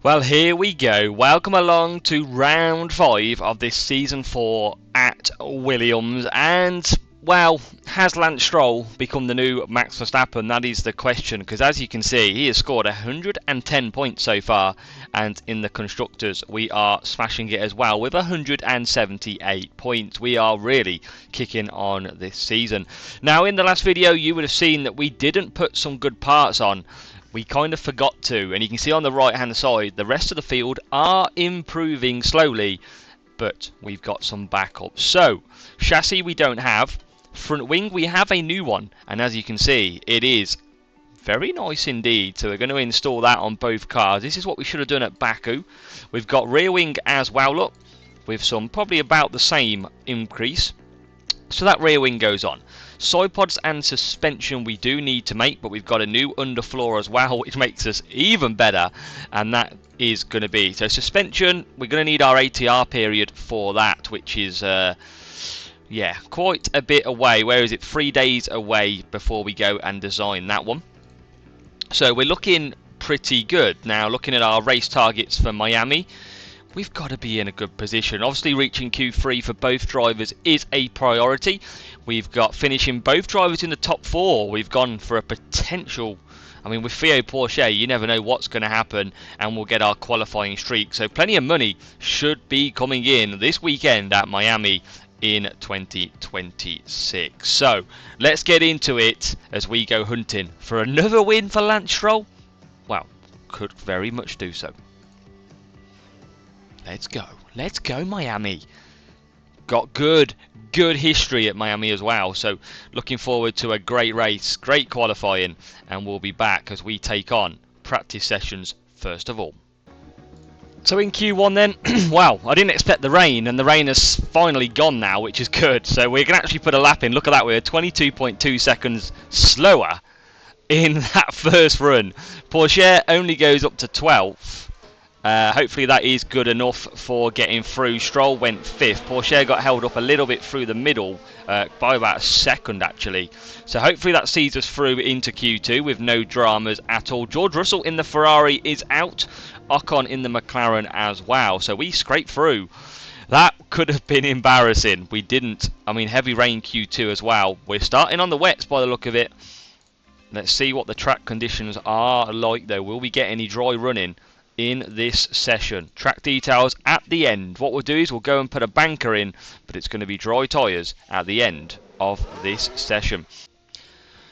Well, here we go. Welcome along to round 5 of this season 4 at Williams. And, well, has Lance Stroll become the new Max Verstappen? That is the question, because as you can see, he has scored 110 points so far. And in the Constructors, we are smashing it as well with 178 points. We are really kicking on this season. Now, in the last video, you would have seen that we didn't put some good parts on. We kind of forgot to, and you can see on the right hand side the rest of the field are improving slowly, but we've got some backups. So chassis we don't have, front wing we have a new one, and as you can see it is very nice indeed. So we're going to install that on both cars. This is what we should have done at Baku. We've got rear wing as well, look, with some probably about the same increase. So that rear wing goes on. Side pods and suspension we do need to make, but we've got a new underfloor as well, which makes us even better, and that is going to be, so suspension, we're going to need our ATR period for that, which is yeah, quite a bit away. Where is it? 3 days away before we go and design that one. So we're looking pretty good. Now looking at our race targets for Miami, we've got to be in a good position. Obviously reaching Q3 for both drivers is a priority. We've got finishing both drivers in the top 4. We've gone for a potential, I mean with Theo Pourchaire you never know what's going to happen, and we'll get our qualifying streak. So plenty of money should be coming in this weekend at Miami in 2026. So let's get into it as we go hunting for another win for Lance Stroll. Well, could very much do so. Let's go Miami. Got good history at Miami as well, so looking forward to a great race, great qualifying, and we'll be back as we take on practice sessions first of all. So in Q1 then, wow, I didn't expect the rain, and the rain has finally gone now, which is good. So we can actually put a lap in. Look at that, we're 22.2 seconds slower in that first run. Pourchaire only goes up to 12th. Hopefully that is good enough for getting through. Stroll went 5th. Pourchaire got held up a little bit through the middle by about a second actually. So hopefully that sees us through into Q2 with no dramas at all. George Russell in the Ferrari is out. Ocon in the McLaren as well. So we scraped through. That could have been embarrassing. We didn't. I mean heavy rain Q2 as well. We're starting on the wets by the look of it. Let's see what the track conditions are like though. Will we get any dry running in this session? Track details at the end. What we'll do is we'll go and put a banker in, but it's going to be dry tyres at the end of this session.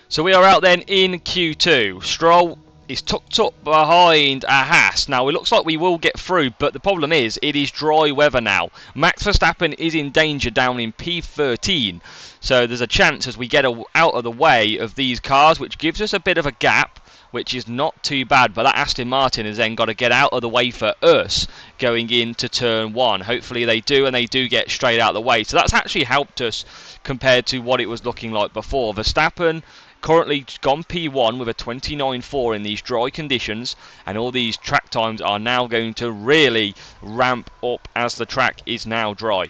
So we are out then in Q2. Stroll is tucked up behind a Haas. Now it looks like we will get through, but the problem is it is dry weather now. Max Verstappen is in danger down in P13, so there's a chance as we get out of the way of these cars, which gives us a bit of a gap, which is not too bad, but that Aston Martin has then got to get out of the way for us going into turn 1. Hopefully they do, and they do get straight out of the way. So that's actually helped us compared to what it was looking like before. Verstappen currently gone P1 with a 29.4 in these dry conditions, and all these track times are now going to really ramp up as the track is now dry.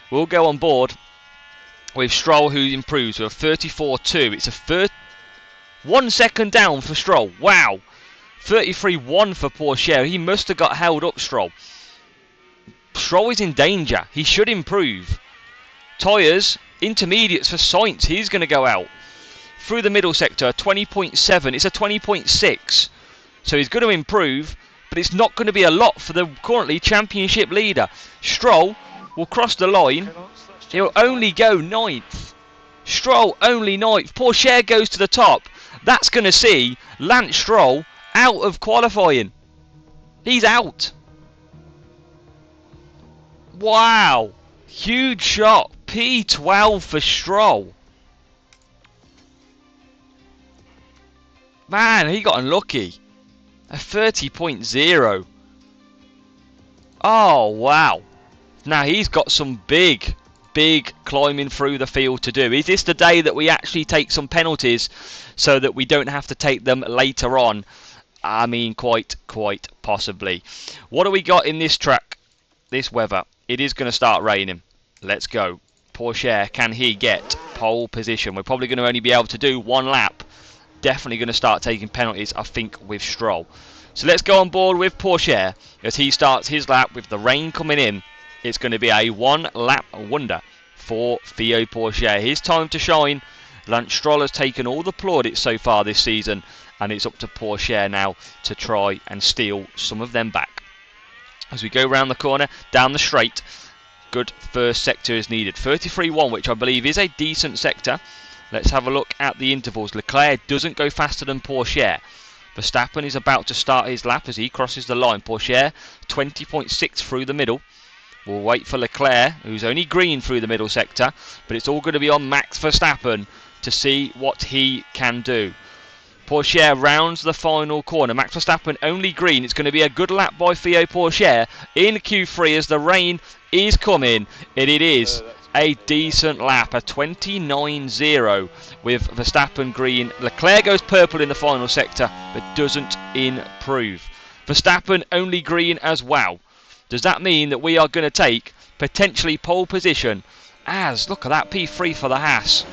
We'll go on board with Stroll, who improves with a 34.2. It's a 1 second down for Stroll. Wow. 33.1 for Pourchaire. He must have got held up, Stroll. Stroll is in danger. He should improve. Tyres, intermediates for Sainz. He's going to go out. Through the middle sector, 20.7. It's a 20.6. So he's going to improve, but it's not going to be a lot for the currently championship leader. Stroll will cross the line. He'll only go 9th. Stroll only 9th. Pourchaire goes to the top. That's going to see Lance Stroll out of qualifying. He's out. Wow. Huge shot. P12 for Stroll. Man, he got unlucky. A 30.0. Oh, wow. Now he's got some big climbing through the field to do. Is this the day that we actually take some penalties so that we don't have to take them later on? I mean, quite possibly. What do we got in this track, this weather? It is going to start raining. Let's go. Pourchaire, can he get pole position? We're probably going to only be able to do one lap. Definitely going to start taking penalties, I think, with Stroll. So let's go on board with Pourchaire as he starts his lap with the rain coming in. It's going to be a 1 lap wonder for Theo Pourchaire. His time to shine. Lance Stroll has taken all the plaudits so far this season, and it's up to Pourchaire now to try and steal some of them back. As we go round the corner, down the straight, good first sector is needed. 33.1, which I believe is a decent sector. Let's have a look at the intervals. Leclerc doesn't go faster than Pourchaire. Verstappen is about to start his lap as he crosses the line. Pourchaire 20.6 through the middle. We'll wait for Leclerc, who's only green through the middle sector, but it's all going to be on Max Verstappen to see what he can do. Pourchaire rounds the final corner. Max Verstappen only green. It's going to be a good lap by Theo Pourchaire in Q3 as the rain is coming. And it is a decent lap, a 29.0 with Verstappen green. Leclerc goes purple in the final sector, but doesn't improve. Verstappen only green as well. Does that mean that we are going to take potentially pole position? As, look at that, P3 for the Haas.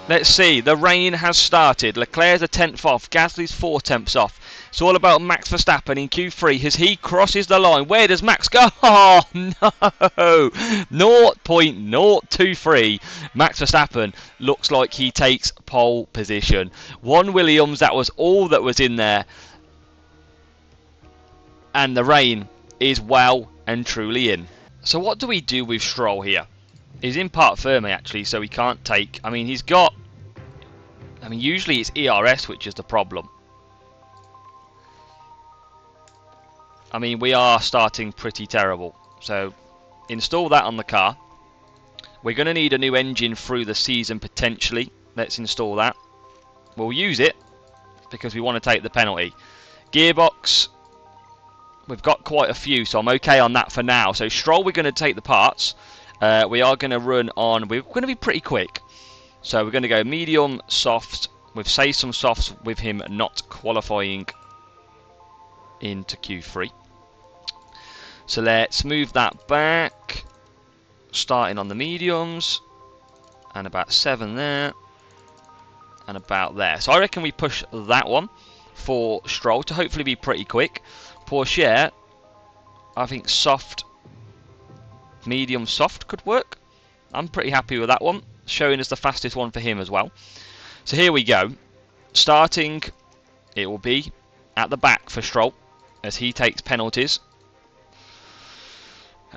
Let's see, the rain has started. Leclerc's a 10th off, Gasly's 4 tenths off. It's all about Max Verstappen in Q3 as he crosses the line. Where does Max go? Oh, no! 0.023. Max Verstappen looks like he takes pole position. 1 Williams, that was all that was in there. And the rain is well and truly in. So what do we do with Stroll here? He's in part firme actually, so he can't take. I mean, he's got. I mean, usually it's ERS which is the problem. I mean, we are starting pretty terrible. So install that on the car. We're going to need a new engine through the season potentially. Let's install that. We'll use it because we want to take the penalty. Gearbox. We've got quite a few, so I'm okay on that for now. So Stroll, we're going to take the parts. We are going to run on. We're going to be pretty quick. So we're going to go medium, soft. We've saved some softs with him not qualifying into Q3. So let's move that back. Starting on the mediums. And about 7 there. And about there. So I reckon we push that one for Stroll to hopefully be pretty quick. Pourchaire, I think soft, medium soft could work. I'm pretty happy with that one, showing us the fastest one for him as well. So here we go. Starting, it will be at the back for Stroll as he takes penalties.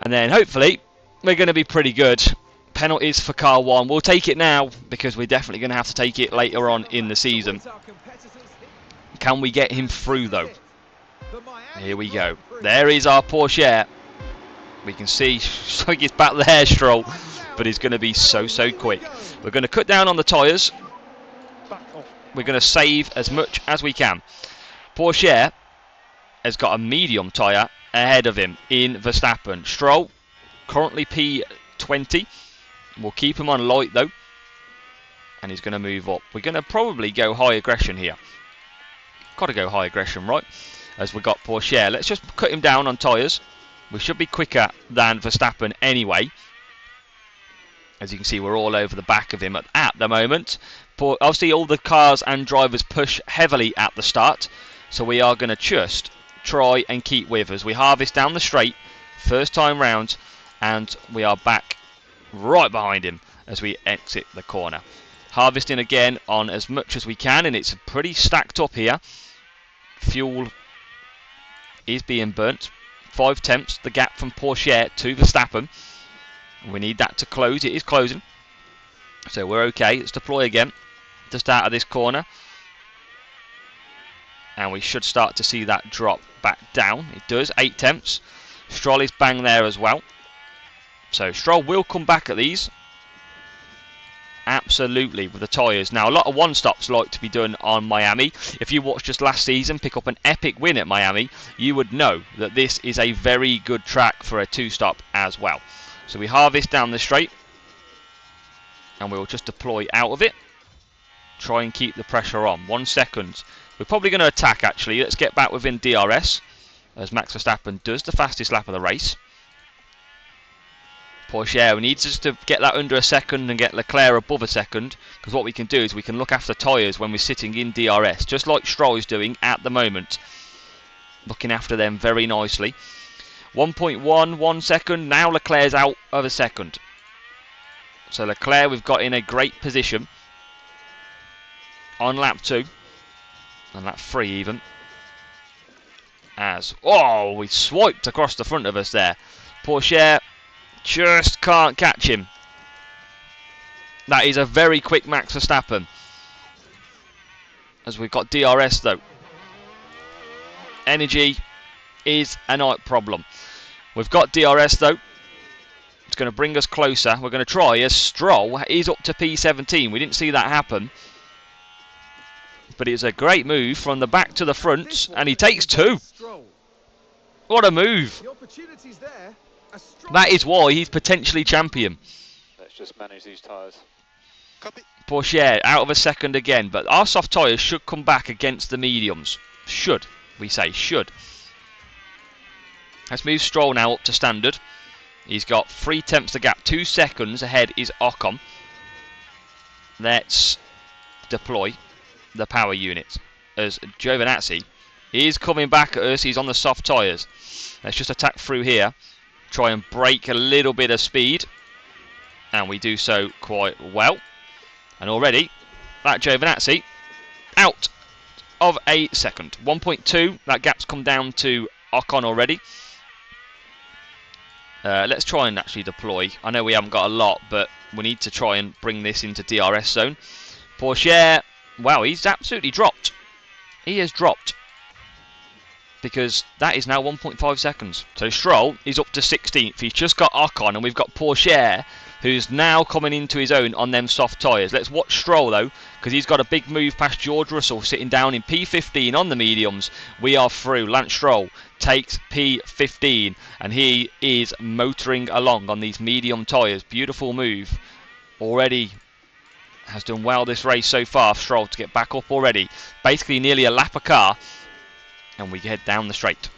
And then hopefully we're going to be pretty good. Penalties for car 1. We'll take it now because we're definitely going to have to take it later on in the season. Can we get him through though? Here we go. There is our Pourchaire. We can see he's back there, Stroll, but he's going to be so quick. We're going to cut down on the tyres. We're going to save as much as we can. Pourchaire has got a medium tyre ahead of him in Verstappen. Stroll, currently P20. We'll keep him on light though. And he's going to move up. We're going to probably go high aggression here. Got to go high aggression, right? As we got Pourchaire. Let's just cut him down on tyres. We should be quicker than Verstappen anyway. As you can see, we're all over the back of him at the moment. Obviously, all the cars and drivers push heavily at the start. So we are going to just try and keep with as we harvest down the straight. First time round. And we are back right behind him as we exit the corner. Harvesting again on as much as we can. And it's pretty stacked up here. Fuel is being burnt. 5 tenths, the gap from Pourchaire to Verstappen. We need that to close. It is closing. So we're okay. Let's deploy again. Just out of this corner. And we should start to see that drop back down. It does. 8 tenths. Stroll is bang there as well. So Stroll will come back at these. Absolutely, with the tyres. Now, a lot of one-stops like to be done on Miami. If you watched just last season, pick up an epic win at Miami, you would know that this is a very good track for a 2-stop as well. So we harvest down the straight. And we'll just deploy out of it. Try and keep the pressure on. 1 second. We're probably going to attack, actually. Let's get back within DRS. As Max Verstappen does the fastest lap of the race. Pourchaire, we need just to get that under a second and get Leclerc above a second, because what we can do is we can look after tyres when we're sitting in DRS, just like Stroll is doing at the moment. Looking after them very nicely. 1.1 second, now Leclerc's out of a second. So Leclerc we've got in a great position on lap 2, and lap 3 even. We swiped across the front of us there. Pourchaire just can't catch him. That is a very quick Max Verstappen. As we've got DRS though. Energy is a night problem. We've got DRS though. It's going to bring us closer. We're going to try as Stroll is up to P17. We didn't see that happen. But it's a great move from the back to the front, and he takes 2. What a move. That is why he's potentially champion. Let's just manage these tyres. Pourchaire out of a second again, but our soft tyres should come back against the mediums. Should, we say, should. Let's move Stroll now up to standard. He's got 3 tenths the gap. 2 seconds ahead is Ocon. Let's deploy the power unit as Giovinazzi is coming back at us. He's on the soft tyres. Let's just attack through here. Try and break a little bit of speed. And we do so quite well. And already, that Giovinazzi out of a second. 1.2. That gap's come down to Ocon already. Let's try and actually deploy. I know we haven't got a lot, but we need to try and bring this into DRS zone. Pourchaire, wow, he's absolutely dropped. He has dropped. Because that is now 1.5 seconds. So Stroll is up to 16th. He's just got Ocon, and we've got Pourchaire, who's now coming into his own on them soft tyres. Let's watch Stroll though, because he's got a big move past George Russell, sitting down in P15 on the mediums. We are through. Lance Stroll takes P15, and he is motoring along on these medium tyres. Beautiful move. Already has done well this race so far. Stroll to get back up already. Basically nearly a lap a car, and we head down the straight.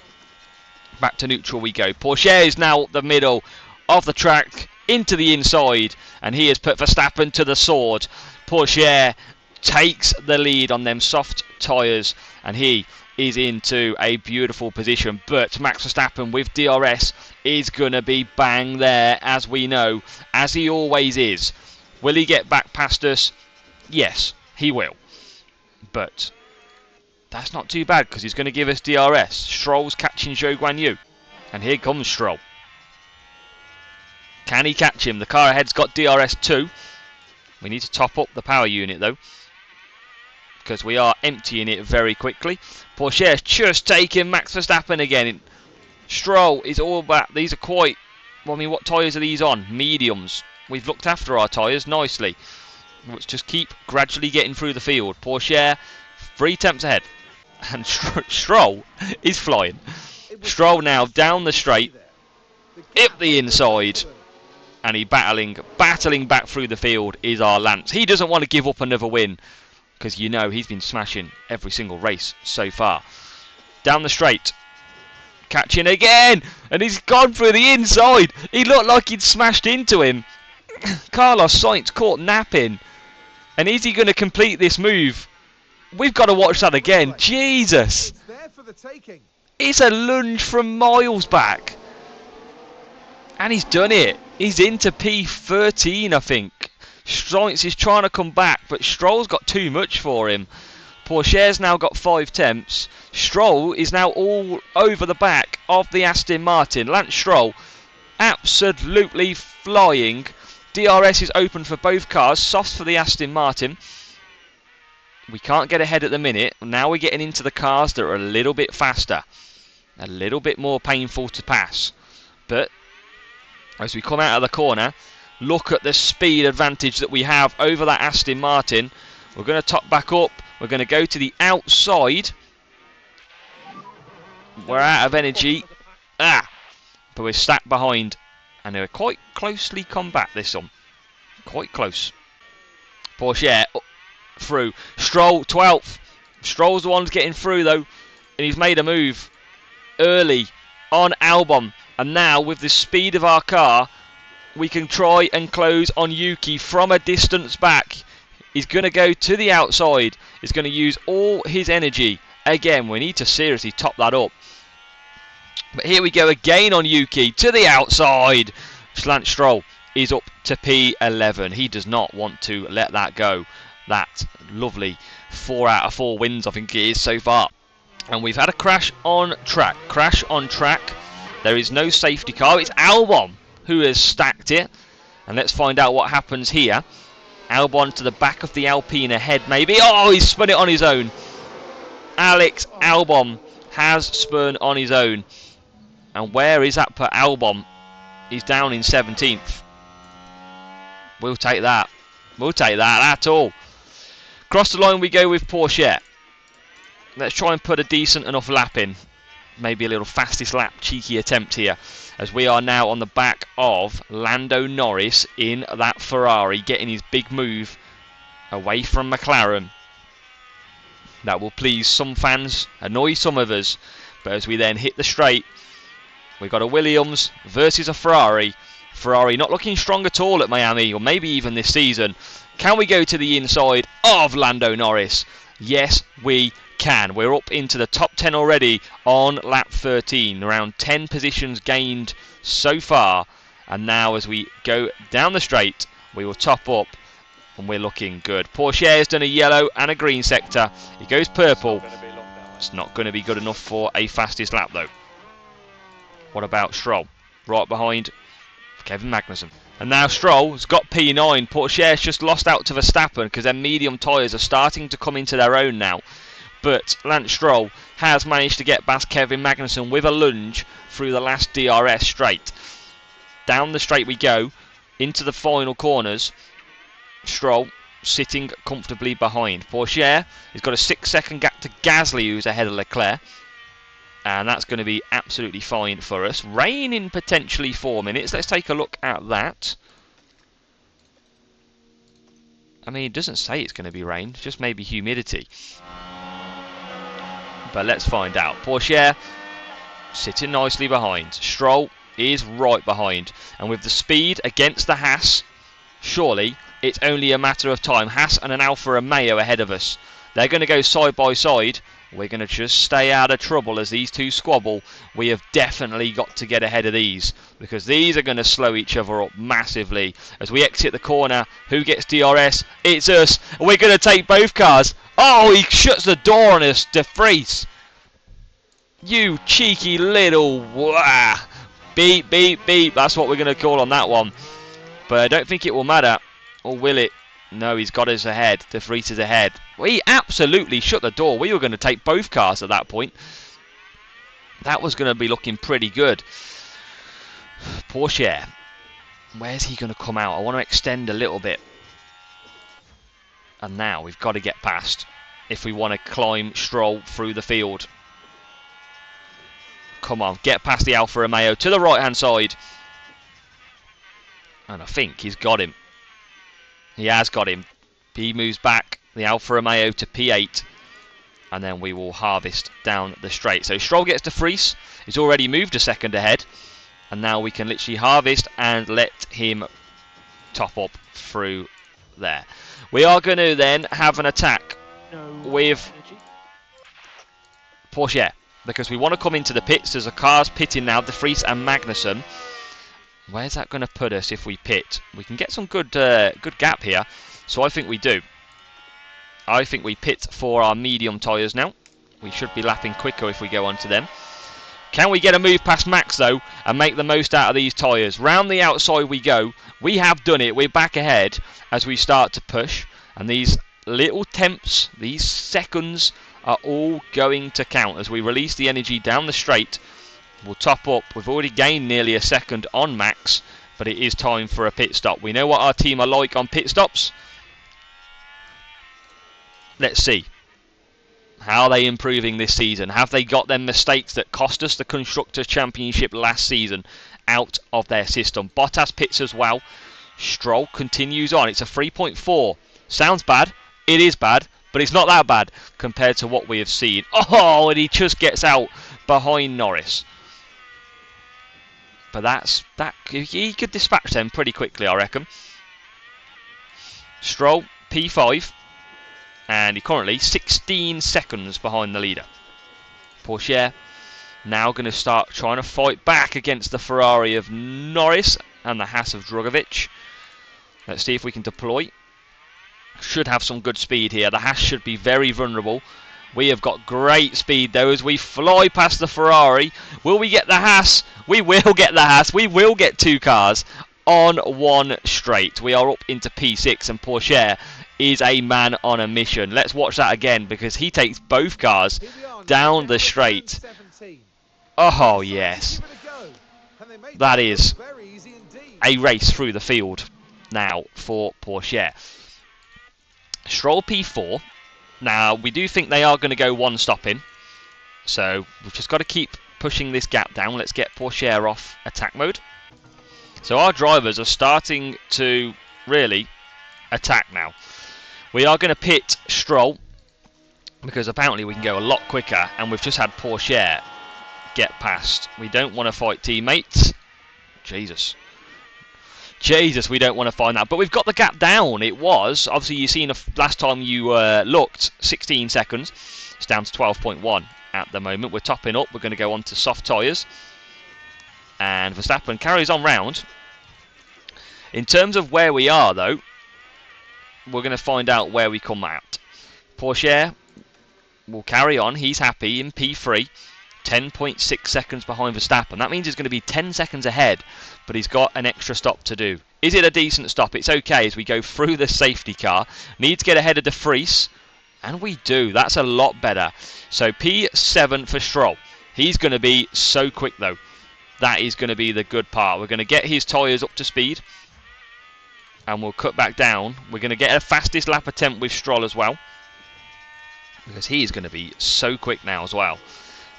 Back to neutral we go. Pourchaire is now at the middle of the track, into the inside, and he has put Verstappen to the sword. Pourchaire takes the lead on them soft tyres, and he is into a beautiful position. But Max Verstappen with DRS is going to be bang there, as we know, as he always is. Will he get back past us? Yes, he will. But that's not too bad, because he's going to give us DRS. Stroll's catching Zhou Guanyu, and here comes Stroll. Can he catch him? The car ahead's got DRS too. We need to top up the power unit though, because we are emptying it very quickly. Pourchaire's just taking Max Verstappen again. Stroll is all back. These are quite... Well, I mean, what tyres are these on? Mediums. We've looked after our tyres nicely. Let's just keep gradually getting through the field. Pourchaire 3 tenths ahead. And Stroll is flying. Stroll now down the straight, up the inside, and he battling back through the field is our Lance. He doesn't want to give up another win, because you know he's been smashing every single race so far. Down the straight, catching again, and he's gone through the inside. He looked like he'd smashed into him. Carlos Sainz caught napping, and is he going to complete this move? We've got to watch that again. Jesus, it's a lunge from miles back, and he's done it. He's into P13, I think. Sainz is trying to come back, but Stroll's got too much for him. Pourchaire's now got 5 tenths. Stroll is now all over the back of the Aston Martin. Lance Stroll absolutely flying. DRS is open for both cars. Softs for the Aston Martin. We can't get ahead at the minute. Now we're getting into the cars that are a little bit faster. A little bit more painful to pass. But as we come out of the corner, look at the speed advantage that we have over that Aston Martin. We're going to top back up. We're going to go to the outside. We're out of energy. But we're stacked behind. And they're quite closely combat, this one. Quite close. Pourchaire through. Stroll 12th. Stroll's the one getting through though. And he's made a move early on Albon. And now with the speed of our car, we can try and close on Yuki from a distance back. He's going to go to the outside. He's going to use all his energy. Again, we need to seriously top that up. But here we go again on Yuki to the outside. Lance Stroll is up to P11. He does not want to let that go. That lovely 4 out of 4 wins, I think it is so far. And we've had a crash on track. Crash on track. There is no safety car. It's Albon who has stacked it. And let's find out what happens here. Albon to the back of the Alpine ahead maybe. Oh, he's spun it on his own. Alex Albon has spun on his own. And where is that per Albon? He's down in 17th. We'll take that. We'll take that. That's all. Across the line we go with Porsche. Let's try and put a decent enough lap in. Maybe a little fastest lap cheeky attempt here. As we are now on the back of Lando Norris in that Ferrari. Getting his big move away from McLaren. That will please some fans. Annoy some of us. But as we then hit the straight. We've got a Williams versus a Ferrari. Ferrari not looking strong at all at Miami, or maybe even this season. Can we go to the inside of Lando Norris? Yes, we can. We're up into the top 10 already on lap 13. Around 10 positions gained so far. And now as we go down the straight, we will top up and we're looking good. Porsche has done a yellow and a green sector. It goes purple. It's not going to be good enough for a fastest lap though. What about Stroll? Right behind Kevin Magnussen. And now Stroll's got P9. Porsche's just lost out to Verstappen because their medium tyres are starting to come into their own now. But Lance Stroll has managed to get past Kevin Magnussen with a lunge through the last DRS straight. Down the straight we go, into the final corners. Stroll sitting comfortably behind. Porsche has got a 6-second gap to Gasly, who's ahead of Leclerc. And that's going to be absolutely fine for us. Rain in potentially 4 minutes. Let's take a look at that. I mean, it doesn't say it's going to be rain. It's just maybe humidity. But let's find out. Porsche sitting nicely behind. Stroll is right behind. And with the speed against the Haas, surely it's only a matter of time. Haas and an Alfa Romeo ahead of us. They're going to go side by side. We're going to just stay out of trouble as these two squabble. We have definitely got to get ahead of these because these are going to slow each other up massively. As we exit the corner, who gets DRS? It's us. We're going to take both cars. Oh, he shuts the door on us, De Vries. You cheeky little wah. Beep, beep, beep. That's what we're going to call on that one. But I don't think it will matter. Or will it? No, he's got us ahead. De Vries is ahead. We absolutely shut the door. We were going to take both cars at that point. That was going to be looking pretty good. Porsche. Where's he going to come out? I want to extend a little bit. And now we've got to get past if we want to climb Stroll through the field. Come on, get past the Alfa Romeo to the right-hand side. And I think he's got him. He has got him. He moves back the Alfa Romeo to P8. And then we will harvest down the straight. So Stroll gets to Vries. He's already moved a second ahead. And now we can literally harvest and let him top up through there. We are going to then have an attack with Porsche. Because we want to come into the pits. There's a cars pitting now. De Vries and Magnussen. Where's that going to put us if we pit? We can get some good gap here. So I think we do. I think we pit for our medium tyres now. We should be lapping quicker if we go onto them. Can we get a move past Max though and make the most out of these tyres? Round the outside we go. We have done it. We're back ahead as we start to push. And these little temps, these seconds are all going to count as we release the energy down the straight. We'll top up. We've already gained nearly a second on Max, but it is time for a pit stop. We know what our team are like on pit stops. Let's see. How are they improving this season? Have they got them mistakes that cost us the Constructors' Championship last season out of their system? Bottas pits as well. Stroll continues on. It's a 3.4. Sounds bad. It is bad, but it's not that bad compared to what we have seen. Oh, and he just gets out behind Norris. But he could dispatch them pretty quickly, I reckon. Stroll, P5, and he currently 16 seconds behind the leader. Pourchaire now going to start trying to fight back against the Ferrari of Norris and the Haas of Drugovich. Let's see if we can deploy. Should have some good speed here. The Haas should be very vulnerable. We have got great speed though as we fly past the Ferrari. Will we get the Haas? We will get the Haas. We will get two cars on one straight. We are up into P6 and Pourchaire is a man on a mission. Let's watch that again because he takes both cars down the straight. Oh yes. That is a race through the field now for Pourchaire. Stroll P4. Now, we do think they are going to go one stop in. So, we've just got to keep pushing this gap down. Let's get Pourchaire off attack mode. So, our drivers are starting to really attack now. We are going to pit Stroll because apparently we can go a lot quicker and we've just had Pourchaire get past. We don't want to fight teammates. Jesus, we don't want to find that. But we've got the gap down. It was, obviously, you've seen last time you looked, 16 seconds. It's down to 12.1 at the moment. We're topping up. We're going to go on to soft tyres. And Verstappen carries on round. In terms of where we are, though, we're going to find out where we come out. Pourchaire will carry on. He's happy in P3. 10.6 seconds behind Verstappen. That means he's going to be 10 seconds ahead, but he's got an extra stop to do. Is it a decent stop? It's okay as we go through the safety car. Need to get ahead of De Vries, and we do. That's a lot better. So P7 for Stroll. He's going to be so quick though. That is going to be the good part. We're going to get his tyres up to speed, and we'll cut back down. We're going to get a fastest lap attempt with Stroll as well, because he is going to be so quick now as well.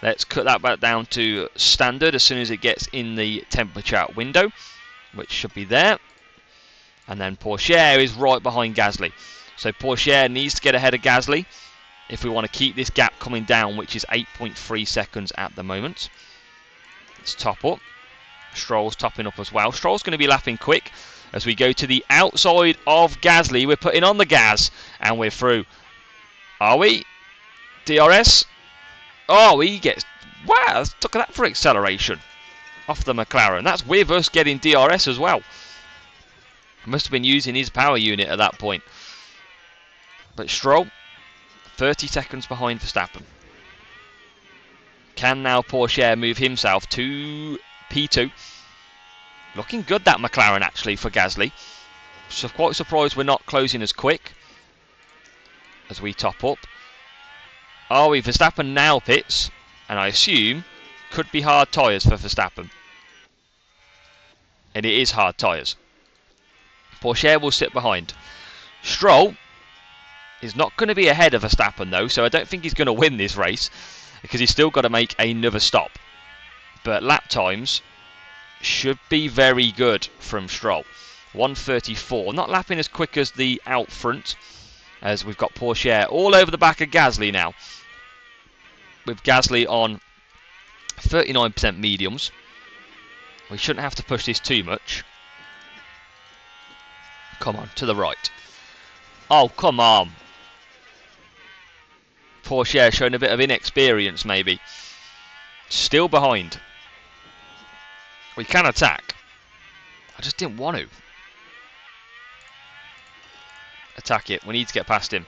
Let's cut that back down to standard as soon as it gets in the temperature window, which should be there. And then Pourchaire is right behind Gasly. So Pourchaire needs to get ahead of Gasly if we want to keep this gap coming down, which is 8.3 seconds at the moment. Let's top up. Stroll's topping up as well. Stroll's going to be lapping quick as we go to the outside of Gasly. We're putting on the gas and we're through. Are we? DRS? Oh, he gets... Wow, look at that for acceleration off the McLaren. That's with us getting DRS as well. Must have been using his power unit at that point. But Stroll, 30 seconds behind Verstappen. Can now Pourchaire move himself to P2? Looking good, that McLaren, actually, for Gasly. So quite surprised we're not closing as quick as we top up. Are we? Verstappen now pits, and I assume could be hard tyres for Verstappen. And it is hard tyres. Pourchaire will sit behind. Stroll is not going to be ahead of Verstappen though, so I don't think he's going to win this race because he's still got to make another stop. But lap times should be very good from Stroll. 1:34, not lapping as quick as the out front, as we've got Pourchaire all over the back of Gasly now. With Gasly on 39% mediums. We shouldn't have to push this too much. Come on, to the right. Oh, come on. Pourchaire showing a bit of inexperience, maybe. Still behind. We can attack. I just didn't want to. Attack it. We need to get past him.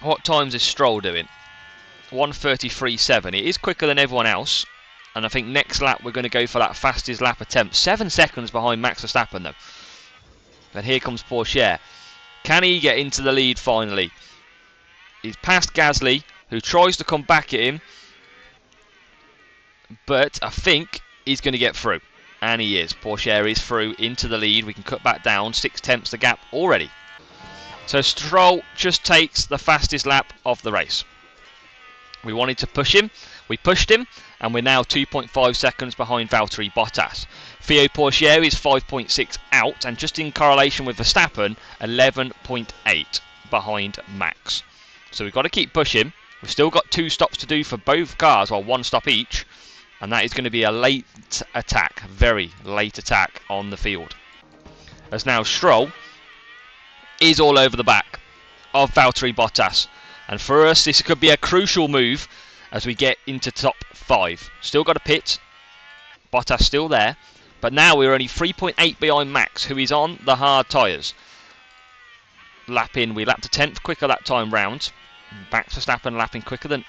What times is Stroll doing? 1:33.7. It is quicker than everyone else. And I think next lap we're going to go for that fastest lap attempt. 7 seconds behind Max Verstappen though. But here comes Pourchaire. Can he get into the lead finally? He's past Gasly, who tries to come back at him. But I think he's going to get through. And he is. Pourchaire is through into the lead. We can cut back down. 6 tenths the gap already. So Stroll just takes the fastest lap of the race. We wanted to push him. We pushed him. And we're now 2.5 seconds behind Valtteri Bottas. Theo Pourchaire is 5.6 out. And just in correlation with Verstappen, 11.8 behind Max. So we've got to keep pushing. We've still got 2 stops to do for both cars. Well, 1 stop each. and that is going to be a late attack, very late attack on the field. As now Stroll is all over the back of Valtteri Bottas, and for us this could be a crucial move as we get into top 5. Still got a pit, Bottas still there, but now we're only 3.8 behind Max, who is on the hard tyres. We lapped a 10th quicker that time round. Max Verstappen lapping quicker than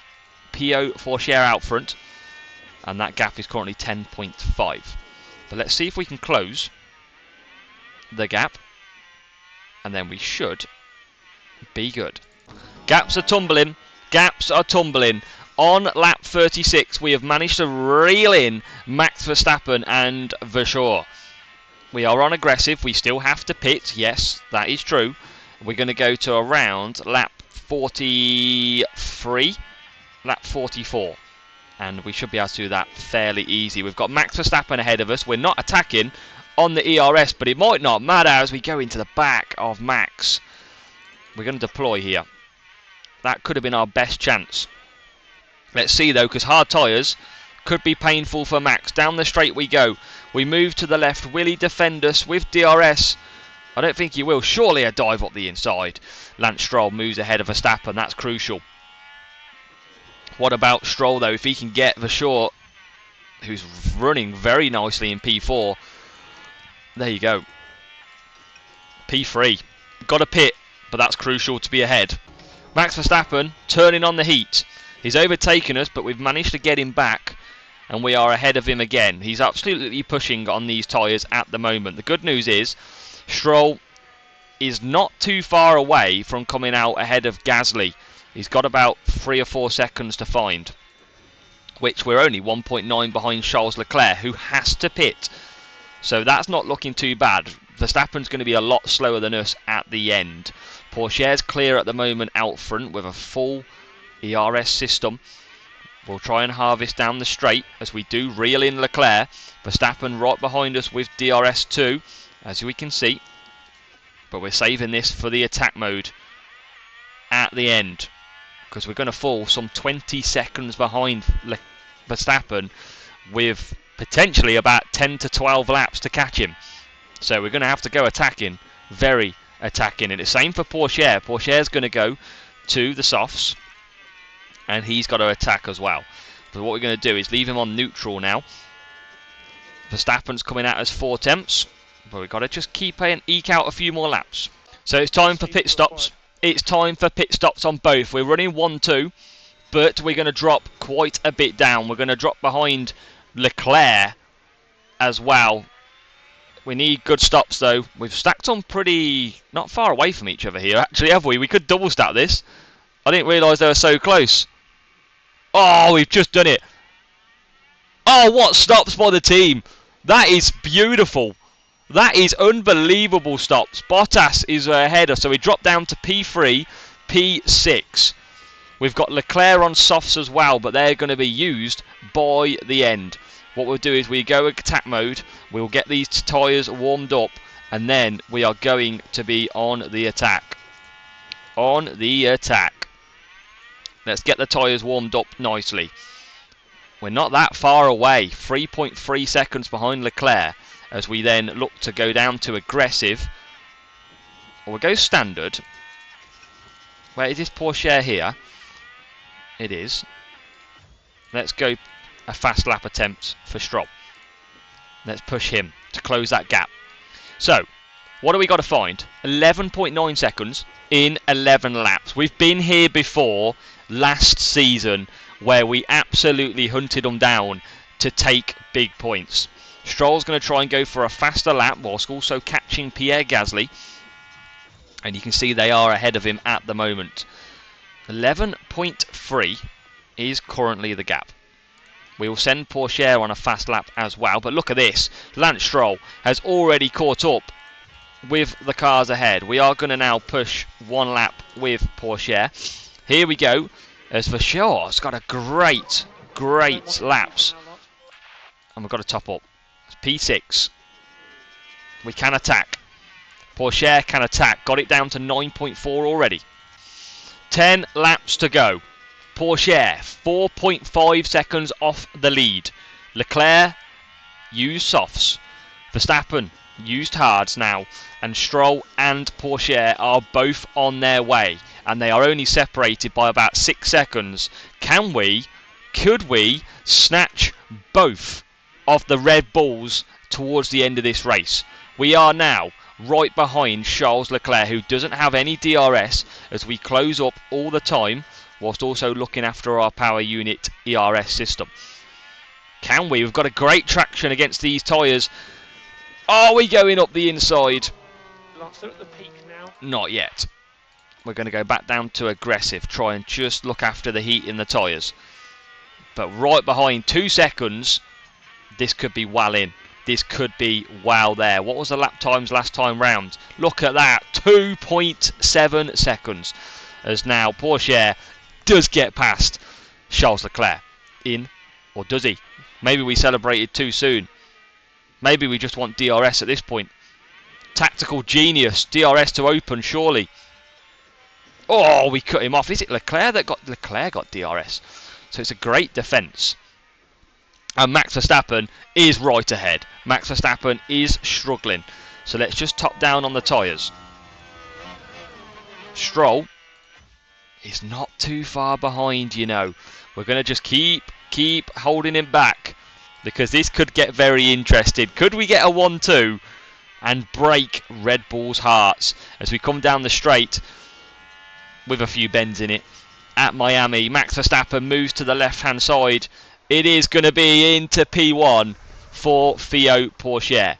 Pio Pourchaire out front, and that gap is currently 10.5. But let's see if we can close the gap, and then we should be good. Gaps are tumbling. Gaps are tumbling. On lap 36, we have managed to reel in Max Verstappen and Verschoor. We are on aggressive. We still have to pit. Yes, that is true. We're going to go to around lap 43, lap 44. And we should be able to do that fairly easy. We've got Max Verstappen ahead of us. We're not attacking on the ERS, but it might not matter as we go into the back of Max. We're going to deploy here. That could have been our best chance. Let's see though, because hard tyres could be painful for Max. Down the straight we go. We move to the left. Will he defend us with DRS? I don't think he will. Surely a dive up the inside. Lance Stroll moves ahead of Verstappen. That's crucial. What about Stroll though? If he can get Verschoor, who's running very nicely in P4. There you go. P3. Got a pit, but that's crucial to be ahead. Max Verstappen turning on the heat. He's overtaken us, but we've managed to get him back, and we are ahead of him again. He's absolutely pushing on these tyres at the moment. The good news is Stroll is not too far away from coming out ahead of Gasly. He's got about 3 or 4 seconds to find, which we're only 1.9 behind Charles Leclerc, who has to pit. So that's not looking too bad. Verstappen's going to be a lot slower than us at the end. Pourchaire's clear at the moment out front with a full ERS system. We'll try and harvest down the straight as we do reel in Leclerc. Verstappen right behind us with DRS2, as we can see. But we're saving this for the attack mode at the end, because we're going to fall some 20 seconds behind Verstappen with potentially about 10 to 12 laps to catch him. So we're going to have to go attacking, very attacking. And the same for Pourchaire. Pourchaire's going to go to the softs, and he's got to attack as well. But what we're going to do is leave him on neutral now. Verstappen's coming at us 4 tenths, but we've got to just keep and eke out a few more laps. So it's time for pit stops. It's time for pit stops on both. We're running 1-2, but we're going to drop quite a bit down. We're going to drop behind Leclerc as well. We need good stops though. We've stacked on pretty not far away from each other here, actually, have we? We could double stack this. I didn't realise they were so close. Oh, we've just done it. Oh, what stops by the team. That is beautiful. That is unbelievable stops. Bottas is ahead, so we drop down to P3, P6. We've got Leclerc on softs as well, but they're going to be used by the end. What we'll do is we go attack mode, we'll get these tyres warmed up, and then we are going to be on the attack. On the attack. Let's get the tyres warmed up nicely. We're not that far away, 3.3 seconds behind Leclerc, as we then look to go down to aggressive. Or we'll go standard. Where is this Pourchaire here? It is. Let's go a fast lap attempt for Stroll. Let's push him to close that gap. So, what do we got to find? 11.9 seconds in 11 laps. We've been here before last season where we absolutely hunted them down to take big points. Stroll's going to try and go for a faster lap whilst also catching Pierre Gasly. And you can see they are ahead of him at the moment. 11.3 is currently the gap. We will send Pourchaire on a fast lap as well. But look at this. Lance Stroll has already caught up with the cars ahead. We are going to now push 1 lap with Pourchaire. Here we go. As Verschoor has got a great laps. And we've got to top up. It's P6. We can attack. Pourchaire can attack. Got it down to 9.4 already. 10 laps to go. Pourchaire 4.5 seconds off the lead. Leclerc used softs. Verstappen used hards now. And Stroll and Pourchaire are both on their way. And they are only separated by about 6 seconds. Could we snatch both of the Red Bulls towards the end of this race? We are now right behind Charles Leclerc, who doesn't have any DRS, as we close up all the time whilst also looking after our power unit ERS system. Can we? We've got a great traction against these tyres. Are we going up the inside? Lancer at the peak now. Not yet. We're going to go back down to aggressive, try and just look after the heat in the tyres. But right behind, 2 seconds, this could be well in. This could be well there. What was the lap times last time round? Look at that, 2.7 seconds. As now Pourchaire does get past Charles Leclerc. In, or does he? Maybe we celebrated too soon. Maybe we just want DRS at this point. Tactical genius, DRS to open, surely. Oh, we cut him off. Is it Leclerc that got DRS? So it's a great defence. And Max Verstappen is right ahead. Max Verstappen is struggling. So let's just top down on the tyres. Stroll is not too far behind, you know. We're going to just keep holding him back, because this could get very interesting. Could we get a 1-2 and break Red Bull's hearts as we come down the straight with a few bends in it at Miami? Max Verstappen moves to the left hand side. It is going to be into P1 for Theo Pourchaire.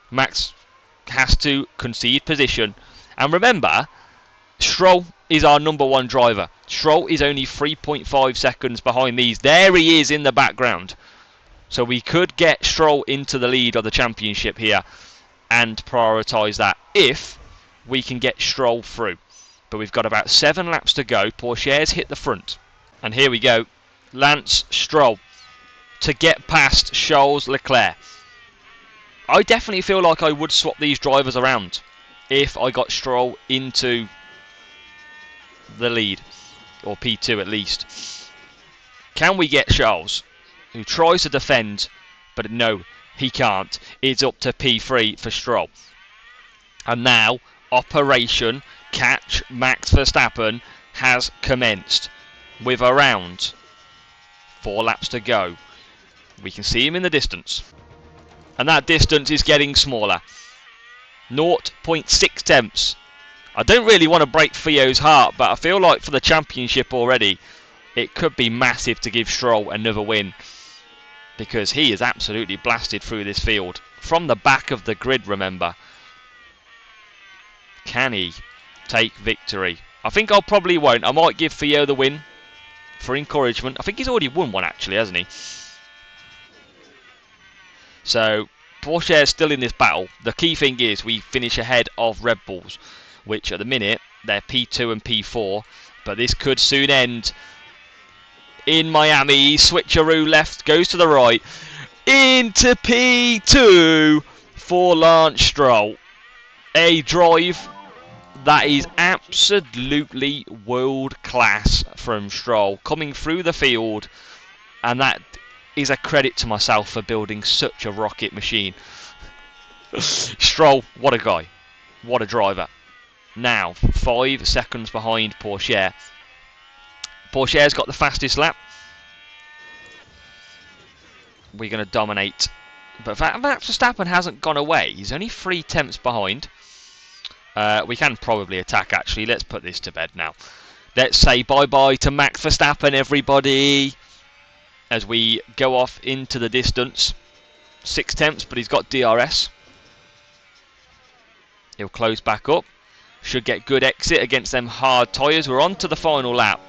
Max has to concede position, and remember, Stroll is our number 1 driver. Stroll is only 3.5 seconds behind these. There he is in the background. So we could get Stroll into the lead of the championship here and prioritise that if we can get Stroll through. But we've got about 7 laps to go. Pourchaire's hit the front. And here we go. Lance Stroll to get past Charles Leclerc. I definitely feel like I would swap these drivers around if I got Stroll into the lead, or P2 at least. Can we get Charles, who tries to defend, but no, he can't. It's up to P3 for Stroll. And now Operation Catch Max Verstappen has commenced with around 4 laps to go. We can see him in the distance, and that distance is getting smaller. 0.6 tenths. I don't really want to break Theo's heart, but I feel like for the championship already, it could be massive to give Stroll another win, because he is absolutely blasted through this field from the back of the grid, remember. Can he take victory? I think I probably won't. I might give Theo the win for encouragement. I think he's already won one actually, hasn't he? So Pourchaire's still in this battle. The key thing is we finish ahead of Red Bulls, which at the minute they're P2 and P4, but this could soon end in Miami. Switcheroo left, goes to the right, into P2 for Lance Stroll. A drive that is absolutely world class from Stroll, coming through the field, and that is a credit to myself for building such a rocket machine. Stroll, what a guy, what a driver. Now 5 seconds behind Pourchaire. Pourchaire's got the fastest lap. We're going to dominate, but Max Verstappen hasn't gone away. He's only 3 tenths behind. We can probably attack actually. Let's put this to bed now. Let's say bye bye to Max Verstappen, everybody, as we go off into the distance. 6 tenths, but he's got DRS. He'll close back up. Should get good exit against them hard tyres. We're on to the final lap.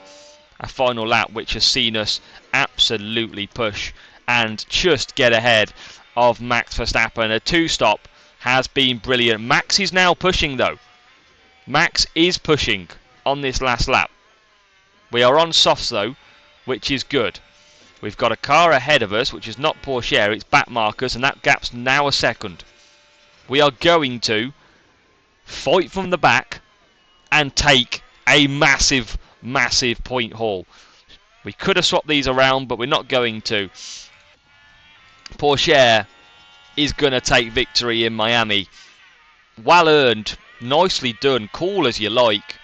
A final lap which has seen us absolutely push and just get ahead of Max Verstappen. A 2-stop has been brilliant. Max is now pushing though. Max is pushing on this last lap. We are on softs though, which is good. We've got a car ahead of us, which is not Pourchaire, it's back Marcus, and that gap's now a second. We are going to fight from the back and take a massive point haul. We could have swapped these around, but we're not going to. Porsche is going to take victory in Miami. Well earned. Nicely done. Cool as you like.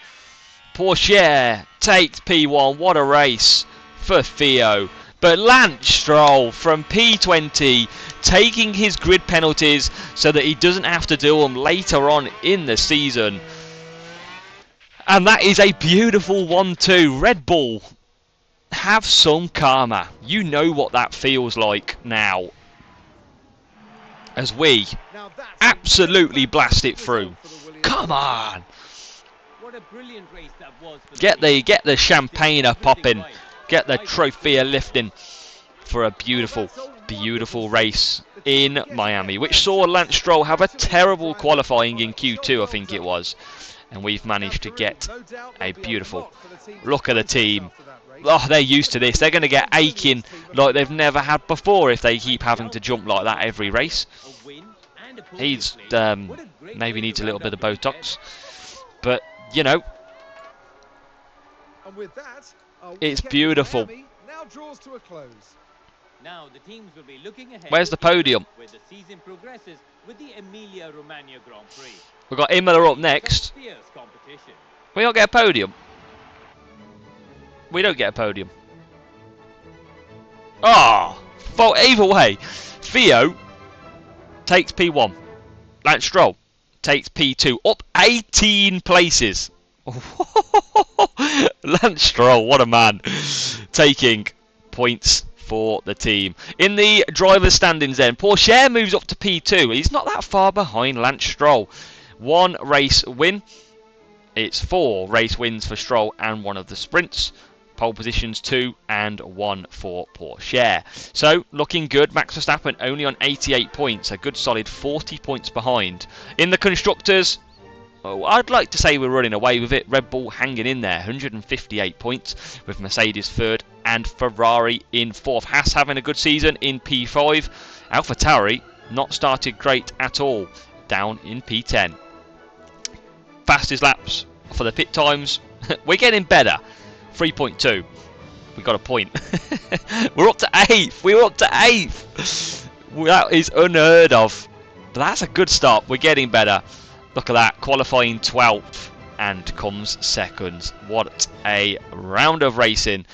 Porsche takes P1. What a race for Theo. But Lance Stroll from P20 taking his grid penalties so that he doesn't have to do them later on in the season. And that is a beautiful 1-2. Red Bull, have some karma. You know what that feels like now. As we absolutely blast it through. Come on. What a brilliant race that was for Get the champagne popping. Get the trophy lifting for a beautiful, beautiful race in Miami, which saw Lance Stroll have a terrible qualifying in Q2, I think it was. And we've managed to get a beautiful look at the team. Oh, they're used to this. They're going to get aching like they've never had before if they keep having to jump like that every race. He's maybe needs a little bit of Botox. But, you know, it's beautiful. Now the teams will be looking ahead. Where's the podium? Where the season progresses with the Emilia-Romagna Grand Prix. We've got Imola up next. Fierce competition. We don't get a podium. We don't get a podium. Oh, either way, Theo takes P1. Lance Stroll takes P2, up 18 places. Lance Stroll, what a man, taking points for the team. In the driver's standings then, Porsche moves up to P2. He's not that far behind Lance Stroll. 1 race win. It's 4 race wins for Stroll and 1 of the sprints. Pole positions 2 and 1 for Porsche. So looking good. Max Verstappen only on 88 points, a good solid 40 points behind. In the constructors, I'd like to say we're running away with it. Red Bull hanging in there, 158 points, with Mercedes 3rd and Ferrari in 4th. Haas having a good season in P5. AlphaTauri not started great at all, down in P10. Fastest laps for the pit times, we're getting better. 3.2. We got a point. We're up to 8th. We're up to 8th. That is unheard of. But that's a good start. We're getting better. Look at that. Qualifying 12th and comes 2nd. What a round of racing.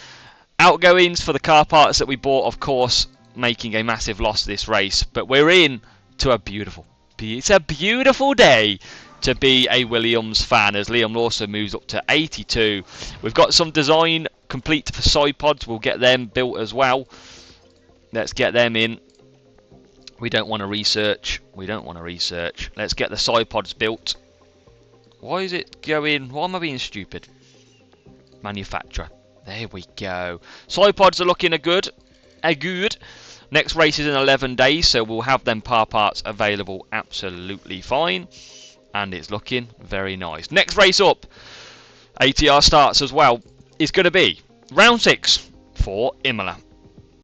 Outgoings for the car parts that we bought, of course, making a massive loss this race. But we're in to a beautiful. It's a beautiful day to be a Williams fan, as Liam Lawson moves up to 82. We've got some design complete for side pods. We'll get them built as well. Let's get them in. We don't want to research. Let's get the side pods built. Why is it going? Why am I being stupid? Manufacturer. There we go. Side pods are looking good. Next race is in 11 days, so we'll have them par parts available absolutely fine. And it's looking very nice. Next race up, ATR starts as well, is going to be round 6 for Imola.